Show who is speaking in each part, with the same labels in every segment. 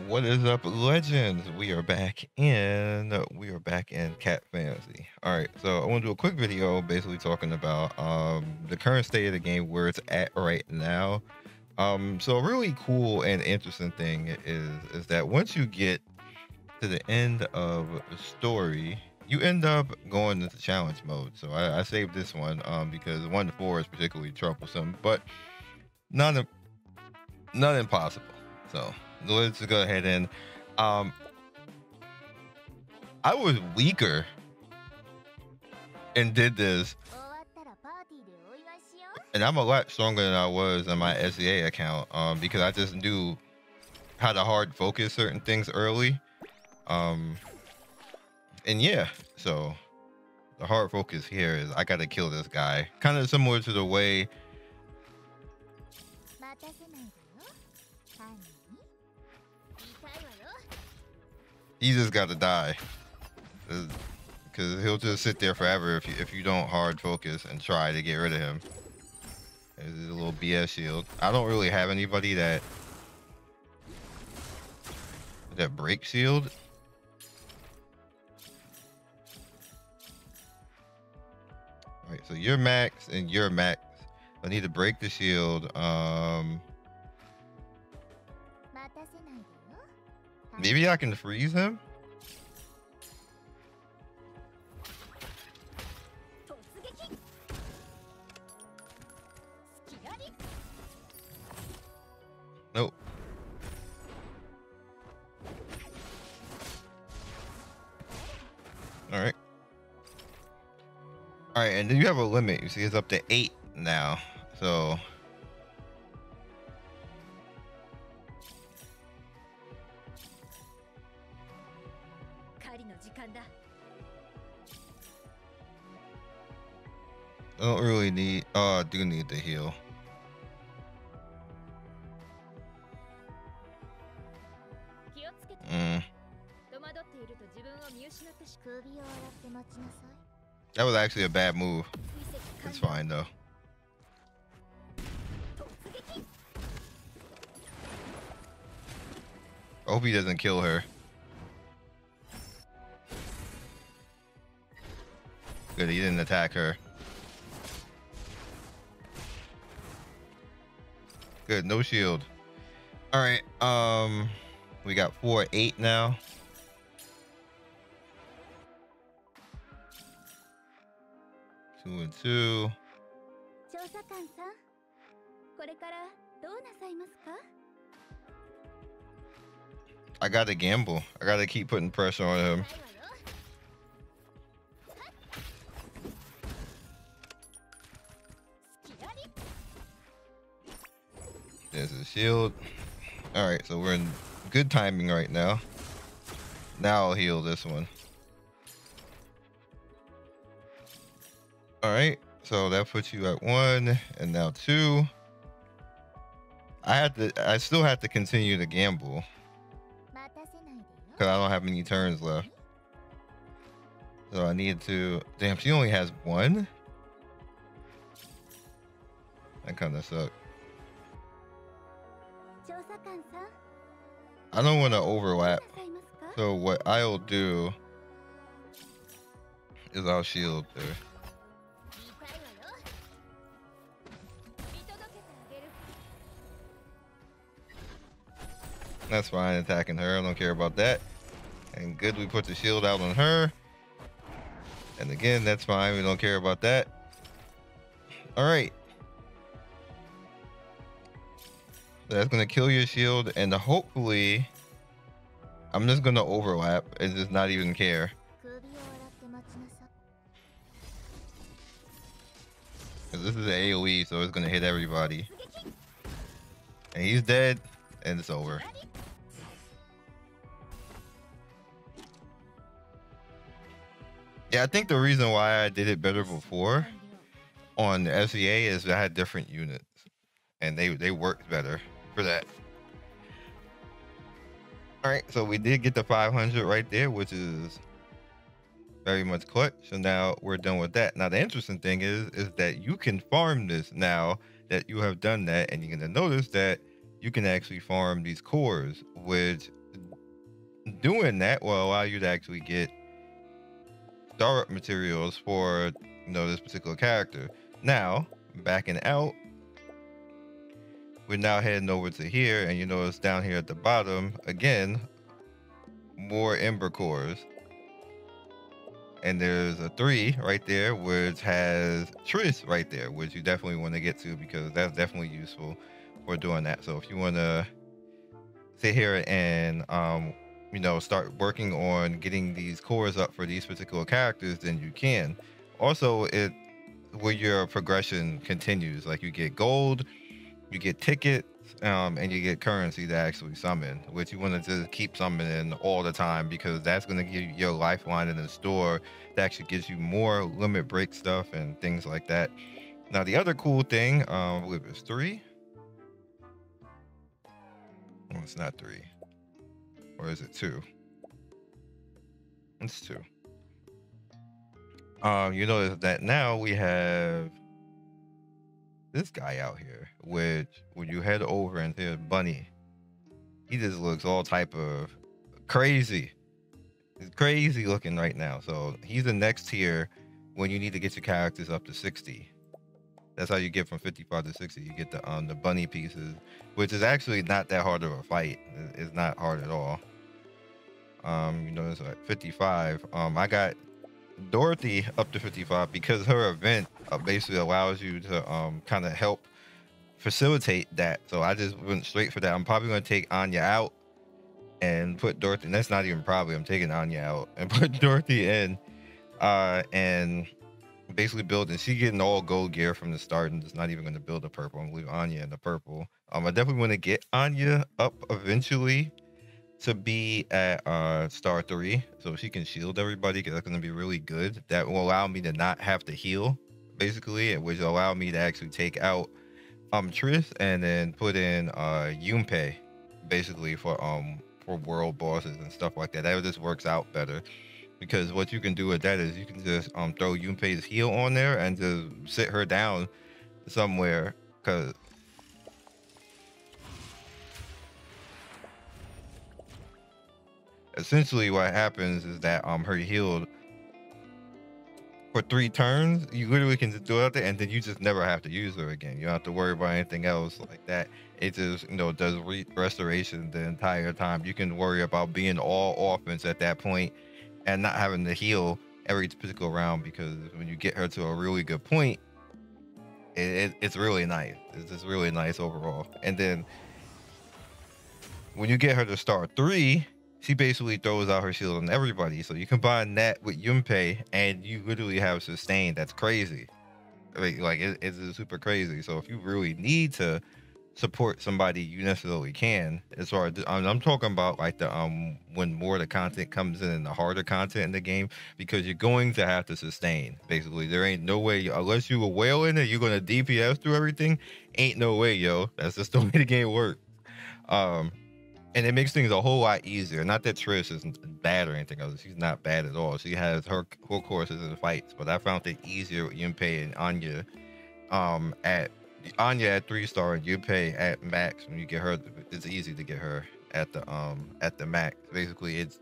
Speaker 1: What is up, legends? We are back in Cat Fantasy. All right, so I want to do a quick video, basically talking about the current state of the game, where it's at right now. So a really cool and interesting thing is that once you get to the end of the story, you end up going into challenge mode. So I saved this one because 1 to 4 is particularly troublesome, but not im- not impossible. So let's go ahead and um I was weaker and did this, and I'm a lot stronger than I was on my SEA account because I just knew how to hard focus certain things early. Um and yeah, so the hard focus here is I gotta kill this guy. Kind of similar to the way he just gotta die. Because he'll just sit there forever if you don't hard focus and try to get rid of him. There's a little BS shield. I don't really have anybody that break shield. All right, so you're max and you're max. I need to break the shield. Maybe I can freeze him. Nope. All right. All right, and then you have a limit. You see, it's up to 8 now. So I don't really need. Oh, I do need to heal. That was actually a bad move. It's fine though. I hope he doesn't kill her. Good, he didn't attack her. Good, no shield. All right, we got 4-8 now. Two and two. I gotta gamble. I gotta keep putting pressure on him. There's a shield. All right, so we're in good timing right now. Now I'll heal this one. All right, so that puts you at 1 and now 2. I still have to continue to gamble because I don't have many turns left. So I need to. Damn, she only has 1. That kind of sucks. I don't want to overlap. So what I'll do is I'll shield her. That's fine, attacking her. I don't care about that. And good, we put the shield out on her. And again, that's fine. We don't care about that. All right. So that's going to kill your shield. And hopefully, I'm just going to overlap and just not even care. Because this is an AoE, so it's going to hit everybody. And he's dead. And it's over. Yeah, I think the reason why I did it better before on SEA is I had different units, and they worked better for that. All right, so we did get the 500 right there, which is very much clutch. So now we're done with that. Now the interesting thing is that you can farm this now that you have done that, and you're gonna notice that you can actually farm these cores, which doing that will allow you to actually get startup materials for this particular character. Now, backing out, we're now heading over to here, and you notice down here at the bottom again, more ember cores. And there's a 3 right there, which has Tris right there, which you definitely want to get to because that's definitely useful for doing that. So if you want to sit here and start working on getting these cores up for these particular characters, then you can. Also, it where your progression continues, like you get gold, you get tickets, and you get currency to actually summon, which you want to just keep summoning all the time because that's going to give you your lifeline in the store that actually gives you more limit break stuff and things like that. Now, the other cool thing, I believe it's 3. Well, it's not 3. Or is it 2? It's 2. You notice that now we have this guy out here, which when you head over into Bunny, he just looks all type of crazy. He's crazy looking right now. So he's the next tier when you need to get your characters up to 60. That's how you get from 55 to 60. You get the bunny pieces, which is actually not that hard of a fight. It's not hard at all. It's like 55. I got Dorothy up to 55 because her event basically allows you to kind of help facilitate that. So I just went straight for that. I'm probably going to take Anya out and put Dorothy, and that's not even probably, I'm taking Anya out and put Dorothy in and basically building. She's getting all gold gear from the start and just not even going to build a purple. I'm going to leave Anya in the purple. I definitely want to get Anya up eventually to be at star 3 so she can shield everybody, because that's going to be really good. That will allow me to not have to heal basically, which will allow me to actually take out Triss and then put in Junpei basically for world bosses and stuff like that. That just works out better, because what you can do with that is you can just throw Junpei's heal on there and just sit her down somewhere, because essentially what happens is that her healed for 3 turns. You literally can just do it out there, and then you just never have to use her again. You don't have to worry about anything else like that. It just does restoration the entire time. You can worry about being all offense at that point and not having to heal every particular round, because when you get her to a really good point, it's really nice. It's just really nice overall. And then when you get her to star 3, she basically throws out her shield on everybody. So you combine that with Junpei, and you literally have sustain. That's crazy. Like it's super crazy. So if you really need to support somebody, you necessarily can. As far as I'm talking about, like the when more of the content comes in and the harder content in the game, because you're going to have to sustain. Basically, there ain't no way, unless you a whale in it, you're gonna DPS through everything. Ain't no way, yo. That's just the way the game works. And it makes things a whole lot easier. Not that Trish isn't bad or anything else. She's not bad at all. She has her courses in the fights, but I found it easier with Junpei and Anya. At Anya at 3-star and Junpei at max. When you get her, it's easy to get her at the max. Basically, it's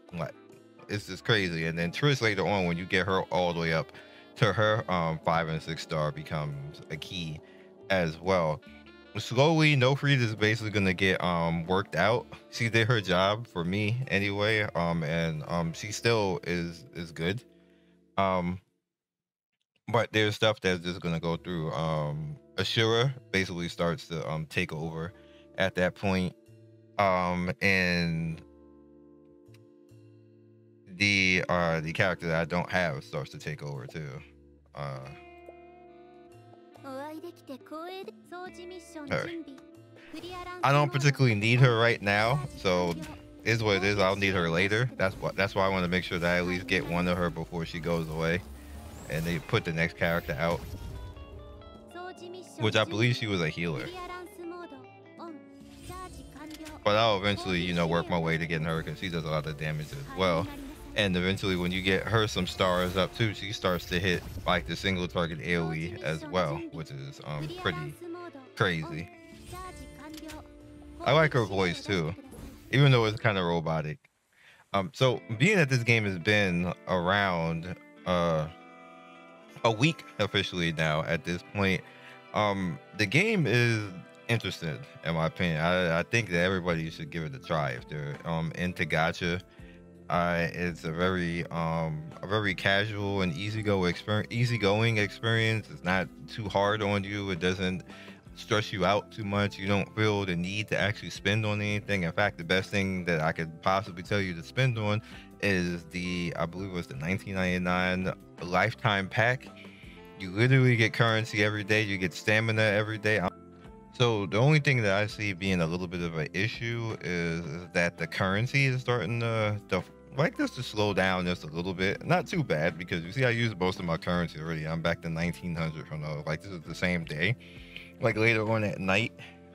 Speaker 1: just crazy. And then Trish later on, when you get her all the way up to her 5 and 6-star, becomes a key as well. Slowly, No Freed is basically gonna get worked out. She did her job for me anyway, and she still is good. But there's stuff that's just gonna go through. Ashura basically starts to take over at that point, and the character that I don't have starts to take over too. I don't particularly need her right now, so is what it is. I'll need her later. That's why I want to make sure that I at least get one of her before she goes away, and they put the next character out, which I believe she was a healer. But I'll eventually, work my way to getting her, because she does a lot of damage as well. And eventually, when you get her some stars up too, she starts to hit like the single target AoE as well, which is pretty crazy. I like her voice too, even though it's kind of robotic. So being that this game has been around a week officially now at this point, the game is interesting in my opinion. I think that everybody should give it a try if they're into gacha. It's a very casual and easygoing experience. It's not too hard on you. It doesn't stress you out too much. You don't feel the need to actually spend on anything. In fact, the best thing that I could possibly tell you to spend on is I believe it was the 1999 lifetime pack. You literally get currency every day. You get stamina every day. So the only thing that I see being a little bit of an issue is that the currency is starting to like this to slow down just a little bit. Not too bad because you see I used most of my currency already. I'm back to 1900 from like this is the same day. Like later on at night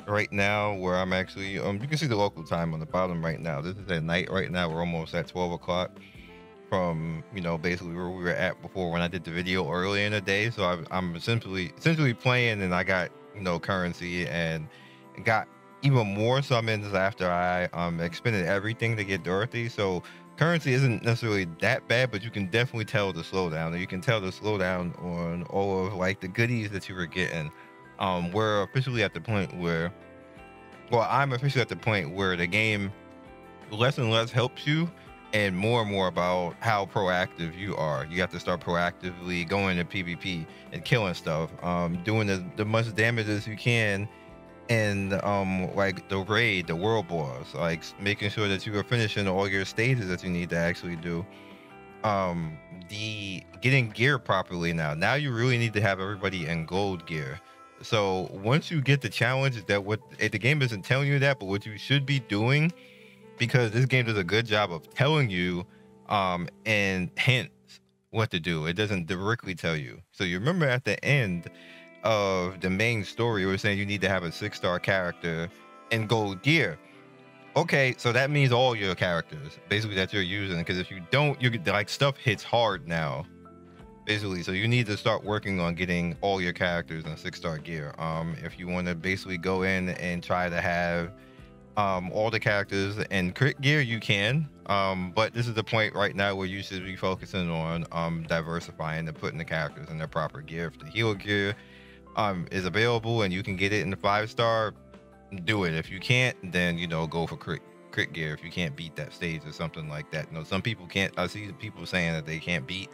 Speaker 1: right now where I'm actually you can see the local time on the bottom right now. This is at night right now. We're almost at 12 o'clock from basically where we were at before when I did the video early in the day. So I'm essentially playing and I got currency and got even more summons after I expended everything to get Dorothy. So currency isn't necessarily that bad, but you can definitely tell the slowdown. And you can tell the slowdown on all of like the goodies that you were getting. We're officially at the point where, well, I'm officially at the point where the game less and less helps you and more about how proactive you are. You have to start proactively going to PvP and killing stuff, doing the much damage as you can, and like the raid, the world boss, like making sure that you are finishing all your stages that you need to actually do. The getting gear properly now you really need to have everybody in gold gear. So once you get the challenge, that what the game isn't telling you that, but what you should be doing, because this game does a good job of telling you and hints what to do. It doesn't directly tell you. So you remember at the end of the main story, it was saying you need to have a 6-star character in gold gear. Okay, so that means all your characters basically that you're using, because if you don't, you like stuff hits hard now basically. So you need to start working on getting all your characters in 6-star gear. If you want to basically go in and try to have all the characters in crit gear, you can, but this is the point right now where you should be focusing on diversifying and putting the characters in their proper gear. If the heal gear is available and you can get it in the 5-star, do it. If you can't, then go for crit gear if you can't beat that stage or something like that. Some people can't. I see people saying that they can't beat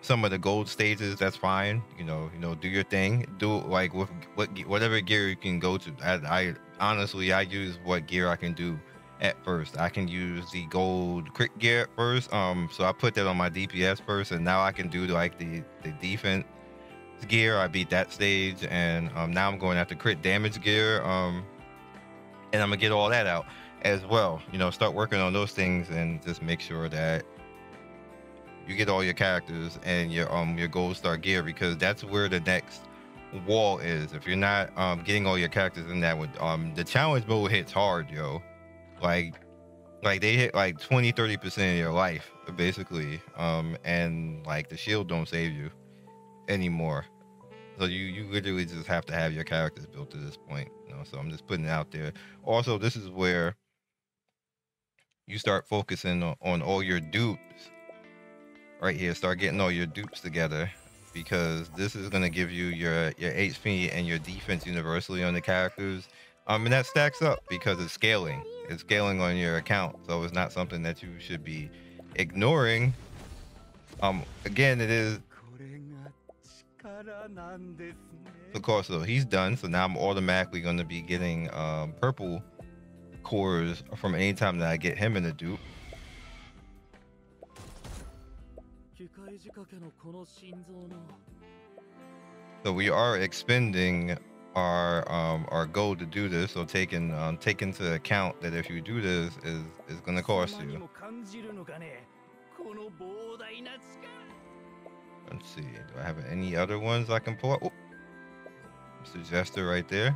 Speaker 1: some of the gold stages. That's fine. Do your thing. Do it like with whatever gear you can go to. I honestly, I use what gear I can do at first. I can use the gold crit gear at first. So I put that on my DPS first, and now I can do like the defense gear. I beat that stage, and now I'm going after crit damage gear. And I'm gonna get all that out as well. Start working on those things and just make sure that you get all your characters and your gold star gear, because that's where the next wall is. If you're not getting all your characters in that, with the challenge mode hits hard, yo. Like they hit like 20-30% of your life basically, and like the shield don't save you anymore. So you literally just have to have your characters built to this point. So I'm just putting it out there. Also, this is where you start focusing on all your dupes right here. Start getting all your dupes together, because this is going to give you your HP and your defense universally on the characters. And that stacks up because it's scaling. It's scaling on your account, so it's not something that you should be ignoring. Again, it is. Of course, so he's done. So now I'm automatically going to be getting purple cores from any time that I get him in the dupe. So we are expending our gold to do this. So take into account that if you do this, is going to cost you. Let's see. Do I have any other ones I can pull up? Oh, Suggester right there.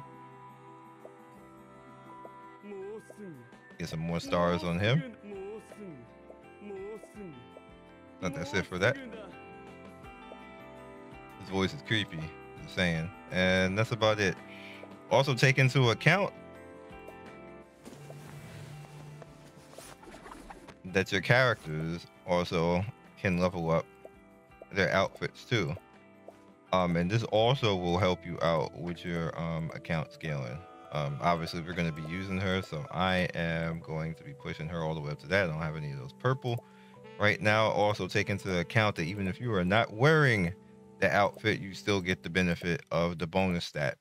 Speaker 1: Get some more stars on him. But that's it for that. His voice is creepy, just saying. And that's about it. Also take into account that your characters also can level up their outfits too. And this also will help you out with your account scaling. Obviously, we're going to be using her, so I am going to be pushing her all the way up to that. I don't have any of those purple right now. Also, take into account that even if you are not wearing the outfit, you still get the benefit of the bonus stats.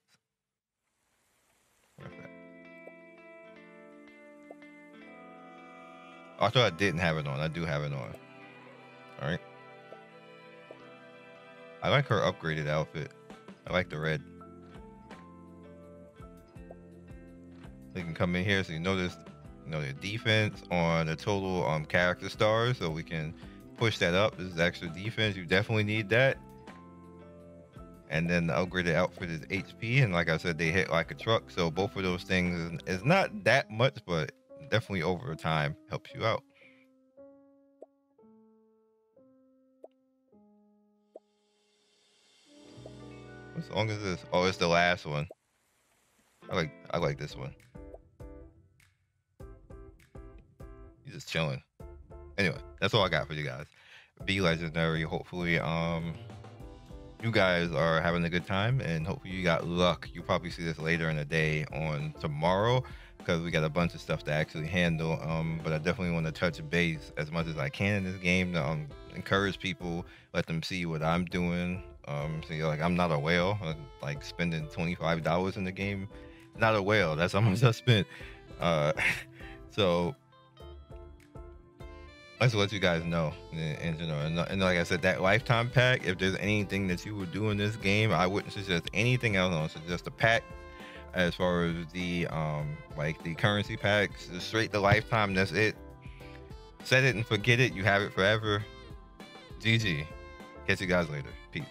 Speaker 1: I thought I didn't have it on. I do have it on. All right. I like her upgraded outfit. I like the red. We can come in here, so you notice, the defense on the total character stars, so we can push that up. This is extra defense. You definitely need that. And then the upgraded outfit is HP, and like I said, they hit like a truck. So both of those things is not that much, but definitely over time helps you out. What song is this? Oh, it's the last one. I like this one. He's just chilling. Anyway, that's all I got for you guys. Be legendary. Hopefully, you guys are having a good time, and hopefully you got luck. You'll probably see this later in the day on tomorrow, because we got a bunch of stuff to actually handle. But I definitely want to touch base as much as I can in this game to encourage people, let them see what I'm doing. So you're like, I'm not a whale. I'm, like, spending $25 in the game, not a whale. That's how much I spent. So I just let you guys know, and like I said, that lifetime pack, if there's anything that you would do in this game, I wouldn't suggest anything else. I would suggest a pack. As far as the like the currency packs, just straight the lifetime, that's it. Set it and forget it. You have it forever. GG. Catch you guys later. Peace.